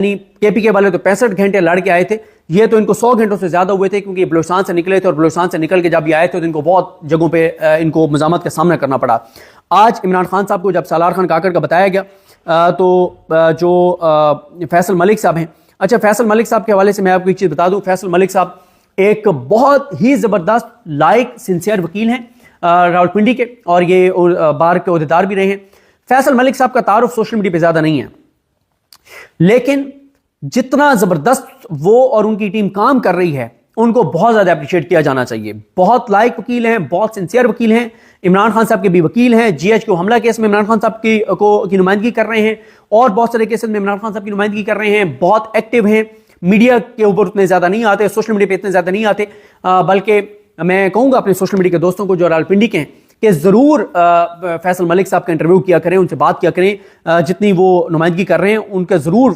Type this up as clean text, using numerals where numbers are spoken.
KPK वाले तो 65 घंटे लड़ के आए थे, ये तो इनको 100 घंटों से ज्यादा हुए थे, क्योंकि बलूचिस्तान से निकले थे और बलूचिस्तान से निकल के जब ये आए थे तो इनको बहुत जगहों पे इनको मज़ामत का सामना करना पड़ा। आज इमरान खान साहब को जब सालार खान काकड़ का बताया गया तो जो फैसल मलिक साहब हैं, अच्छा फैसल मलिक साहब के हवाले से मैं आपको एक चीज़ बता दूं, फैसल मलिक साहब एक बहुत ही ज़बरदस्त लाइक सिंसियर वकील हैं रावलपिंडी के, और ये बार के अहदेदार भी रहे हैं। फैसल मलिक साहब का तारुफ सोशल मीडिया पे ज़्यादा नहीं है, लेकिन जितना ज़बरदस्त वो और उनकी टीम काम कर रही है उनको बहुत ज़्यादा अप्रिशिएट किया जाना चाहिए। बहुत लाइक वकील हैं, बहुत सिंसियर वकील हैं। इमरान खान साहब के भी वकील हैं, GHQ हमला केस में इमरान खान साहब की नुमाइंदगी कर रहे हैं, और बहुत सारे केसेस में इमरान खान साहब की नुमाइंदगी कर रहे हैं। बहुत एक्टिव हैं, मीडिया के ऊपर उतने ज़्यादा नहीं आते, सोशल मीडिया पे इतने ज़्यादा नहीं आते, बल्कि मैं कहूँगा अपने सोशल मीडिया के दोस्तों को जो रावलपिंडी के हैं कि ज़रूर फैसल मलिक साहब का इंटरव्यू किया करें, उनसे बात किया करें, जितनी वो नुमाइंदगी कर रहे हैं उनका ज़रूर